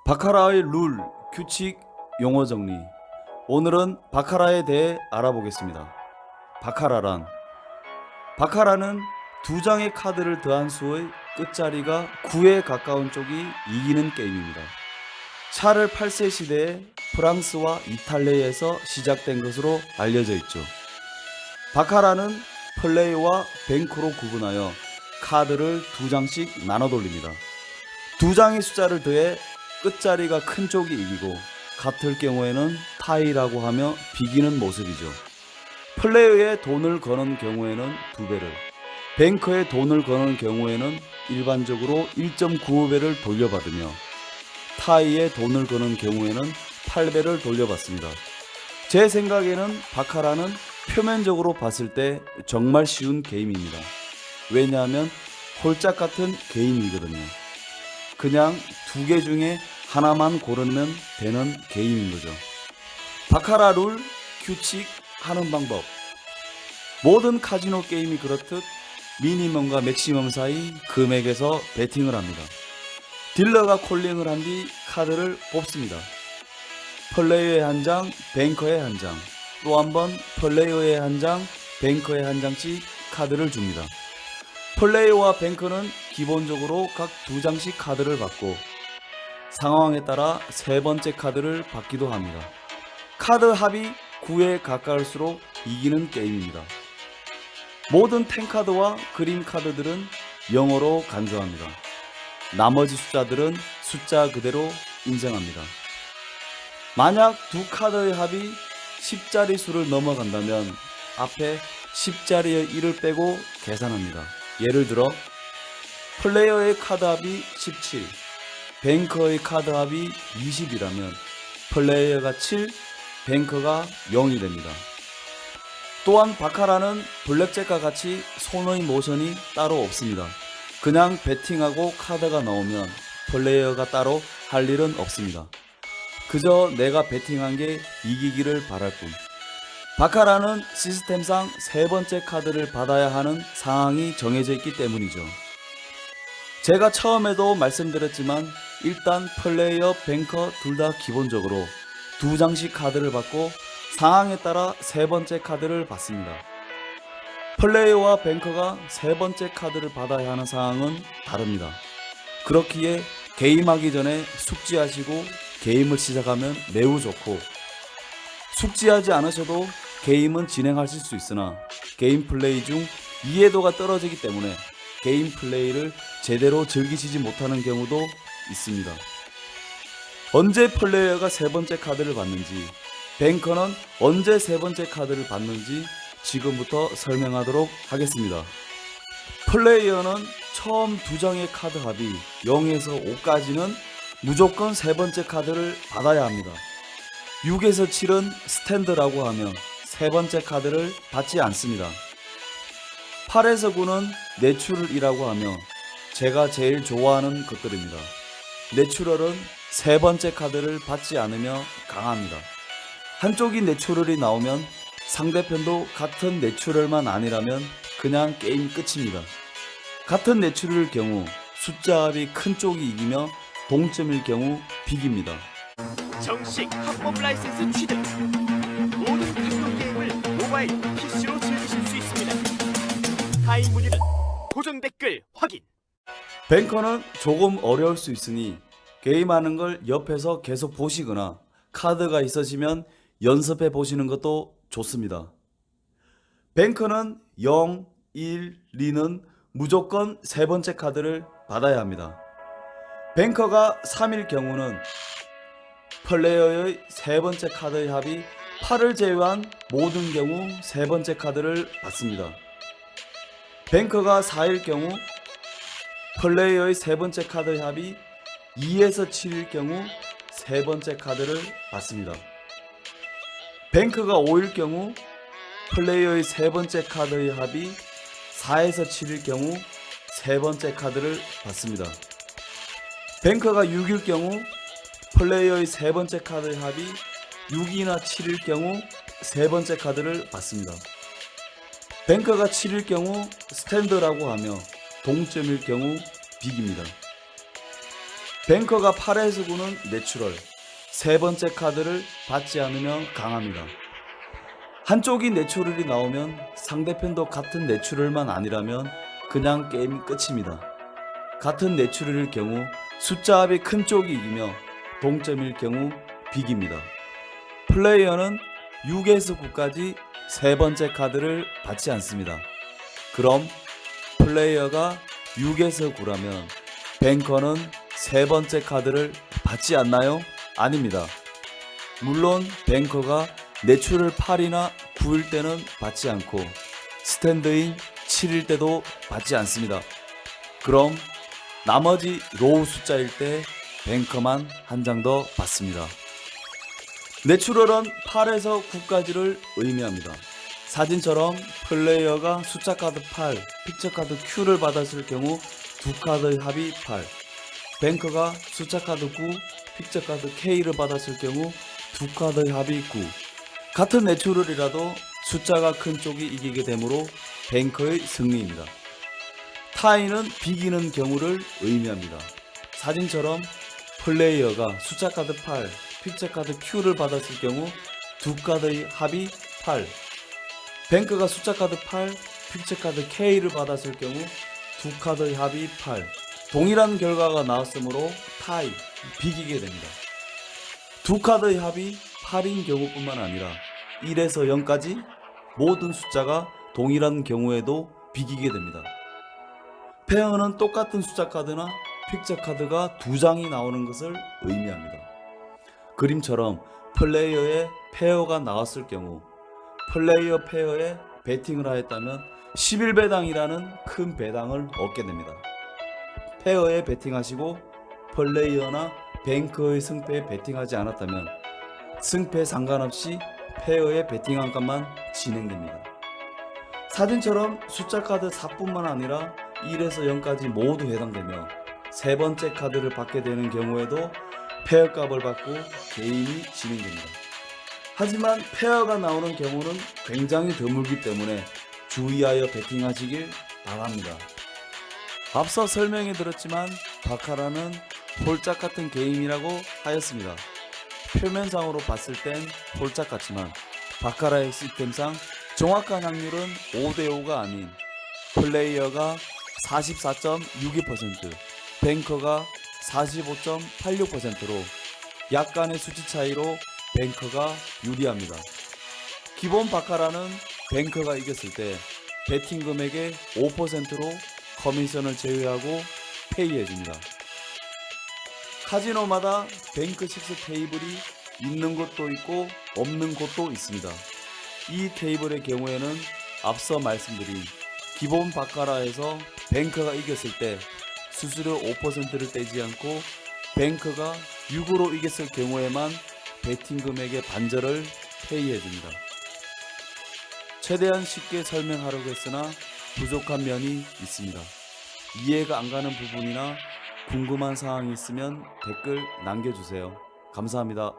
바카라의 룰, 규칙, 용어 정리. 오늘은 바카라에 대해 알아보겠습니다. 바카라는 두 장의 카드를 더한 수의 끝자리가 9에 가까운 쪽이 이기는 게임입니다. 샤를 8세 시대에 프랑스와 이탈리아에서 시작된 것으로 알려져 있죠. 바카라는 플레이와 뱅크로 구분하여 카드를 두 장씩 나눠 돌립니다. 두 장의 숫자를 더해 끝자리가 큰 쪽이 이기고 같을 경우에는 타이라고 하며 비기는 모습이죠. 플레이어에 돈을 거는 경우에는 2배를, 뱅커에 돈을 거는 경우에는 일반적으로 1.95배를 돌려받으며 타이에 돈을 거는 경우에는 8배를 돌려받습니다. 제 생각에는 바카라는 표면적으로 봤을 때 정말 쉬운 게임입니다. 왜냐하면 홀짝 같은 게임이거든요. 그냥 두 개 중에 하나만 고르면 되는 게임인 거죠. 바카라 룰, 규칙, 하는 방법. 모든 카지노 게임이 그렇듯 미니멈과 맥시멈 사이 금액에서 베팅을 합니다. 딜러가 콜링을 한 뒤 카드를 뽑습니다. 플레이어의 한 장, 뱅커의 한 장, 또 한 번 플레이어의 한 장, 뱅커의 한 장씩 카드를 줍니다. 플레이어와 뱅커는 기본적으로 각 두 장씩 카드를 받고 상황에 따라 세 번째 카드를 받기도 합니다. 카드 합이 9에 가까울수록 이기는 게임입니다. 모든 탱카드와 그림 카드들은 영어로 간주합니다. 나머지 숫자들은 숫자 그대로 인정합니다. 만약 두 카드의 합이 10자리 수를 넘어간다면 앞에 10자리의 1을 빼고 계산합니다. 예를 들어 플레이어의 카드 합이 17, 뱅커의 카드 합이 20이라면 플레이어가 7, 뱅커가 0이 됩니다. 또한 바카라는 블랙잭과 같이 손의 모션이 따로 없습니다. 그냥 배팅하고 카드가 나오면 플레이어가 따로 할 일은 없습니다. 그저 내가 배팅한 게 이기기를 바랄 뿐. 바카라는 시스템상 세 번째 카드를 받아야 하는 상황이 정해져 있기 때문이죠. 제가 처음에도 말씀드렸지만 일단 플레이어, 뱅커 둘 다 기본적으로 두 장씩 카드를 받고 상황에 따라 세 번째 카드를 받습니다. 플레이어와 뱅커가 세 번째 카드를 받아야 하는 상황은 다릅니다. 그렇기에 게임하기 전에 숙지하시고 게임을 시작하면 매우 좋고, 숙지하지 않으셔도 게임은 진행하실 수 있으나 게임 플레이 중 이해도가 떨어지기 때문에 게임 플레이를 제대로 즐기시지 못하는 경우도 있습니다. 언제 플레이어가 세 번째 카드를 받는지, 뱅커는 언제 세 번째 카드를 받는지 지금부터 설명하도록 하겠습니다. 플레이어는 처음 두 장의 카드 합이 0에서 5까지는 무조건 세 번째 카드를 받아야 합니다. 6에서 7은 스탠드라고 하며 세 번째 카드를 받지 않습니다. 8에서 9는 내추럴이라고 하며 제가 제일 좋아하는 것들입니다. 내추럴은 세 번째 카드를 받지 않으며 강합니다. 한쪽이 내추럴이 나오면 상대편도 같은 내추럴만 아니라면 그냥 게임 끝입니다. 같은 내추럴일 경우 숫자 합이 큰 쪽이 이기며 동점일 경우 비깁니다. 정식 합법 라이센스 취득. 모든 카지노 게임을 모바일, PC로 즐기실 수 있습니다. 타임 문의는 고정 댓글 확인. 뱅커는 조금 어려울 수 있으니 게임하는 걸 옆에서 계속 보시거나 카드가 있으시면 연습해 보시는 것도 좋습니다. 뱅커는 0, 1, 2는 무조건 세 번째 카드를 받아야 합니다. 뱅커가 3일 경우는 플레이어의 세 번째 카드의 합이 8을 제외한 모든 경우 세 번째 카드를 받습니다. 뱅커가 4일 경우 플레이어의 세 번째 카드의 합이 2에서 7일 경우 세 번째 카드를 받습니다. 뱅커가 5일 경우 플레이어의 세 번째 카드의 합이 4에서 7일 경우 세 번째 카드를 받습니다. 뱅커가 6일 경우 플레이어의 세 번째 카드의 합이 6이나 7일 경우 세 번째 카드를 받습니다. 뱅커가 7일 경우 스탠드라고 하며 동점일 경우 비깁니다. 뱅커가 8에서 9는 내추럴, 세 번째 카드를 받지 않으면 강합니다. 한쪽이 내추럴이 나오면 상대편도 같은 내추럴만 아니라면 그냥 게임이 끝입니다. 같은 내추럴일 경우 숫자 합이 큰 쪽이 이기며 동점일 경우 비깁니다. 플레이어는 6에서 9까지 세 번째 카드를 받지 않습니다. 그럼 플레이어가 6에서 9라면 뱅커는 세 번째 카드를 받지 않나요? 아닙니다. 물론 뱅커가 내추럴 8이나 9일 때는 받지 않고 스탠드인 7일 때도 받지 않습니다. 그럼 나머지 로우 숫자일 때 뱅커만 한 장 더 받습니다. 내추럴은 8에서 9까지를 의미합니다. 사진처럼 플레이어가 숫자 카드 8, 픽처 카드 Q를 받았을 경우 두 카드의 합이 8, 뱅커가 숫자 카드 9, 픽처 카드 K를 받았을 경우 두 카드의 합이 9. 같은 내추럴이라도 숫자가 큰 쪽이 이기게 되므로 뱅커의 승리입니다. 타이는 비기는 경우를 의미합니다. 사진처럼 플레이어가 숫자 카드 8, 픽처 카드 Q를 받았을 경우 두 카드의 합이 8, 뱅커가 숫자 카드 8, 픽처 카드 K를 받았을 경우 두 카드의 합이 8. 동일한 결과가 나왔으므로 타이, 비기게 됩니다. 두 카드의 합이 8인 경우뿐만 아니라 1에서 0까지 모든 숫자가 동일한 경우에도 비기게 됩니다. 페어는 똑같은 숫자 카드나 픽처 카드가 두 장이 나오는 것을 의미합니다. 그림처럼 플레이어의 페어가 나왔을 경우 플레이어 페어에 배팅을 하였다면 11배당이라는 큰 배당을 얻게 됩니다. 페어에 배팅하시고 플레이어나 뱅커의 승패에 배팅하지 않았다면 승패 상관없이 페어에 배팅한 값만 진행됩니다. 사진처럼 숫자 카드 4뿐만 아니라 1에서 0까지 모두 해당되며 세 번째 카드를 받게 되는 경우에도 페어 값을 받고 게임이 진행됩니다. 하지만 페어가 나오는 경우는 굉장히 드물기 때문에 주의하여 배팅하시길 바랍니다. 앞서 설명해 드렸지만 바카라는 홀짝 같은 게임이라고 하였습니다. 표면상으로 봤을 땐 홀짝 같지만 바카라의 시스템상 정확한 확률은 5대5가 아닌 플레이어가 44.62%, 뱅커가 45.86%로 약간의 수치 차이로 뱅커가 유리합니다. 기본 바카라는 뱅커가 이겼을 때 배팅 금액의 5%로 커미션을 제외하고 페이해줍니다. 카지노마다 뱅크 6 테이블이 있는 곳도 있고 없는 곳도 있습니다. 이 테이블의 경우에는 앞서 말씀드린 기본 바카라에서 뱅커가 이겼을 때 수수료 5%를 떼지 않고 뱅커가 6으로 이겼을 경우에만 배팅 금액의 반절을 페이해줍니다. 최대한 쉽게 설명하려고 했으나 부족한 면이 있습니다. 이해가 안 가는 부분이나 궁금한 사항이 있으면 댓글 남겨주세요. 감사합니다.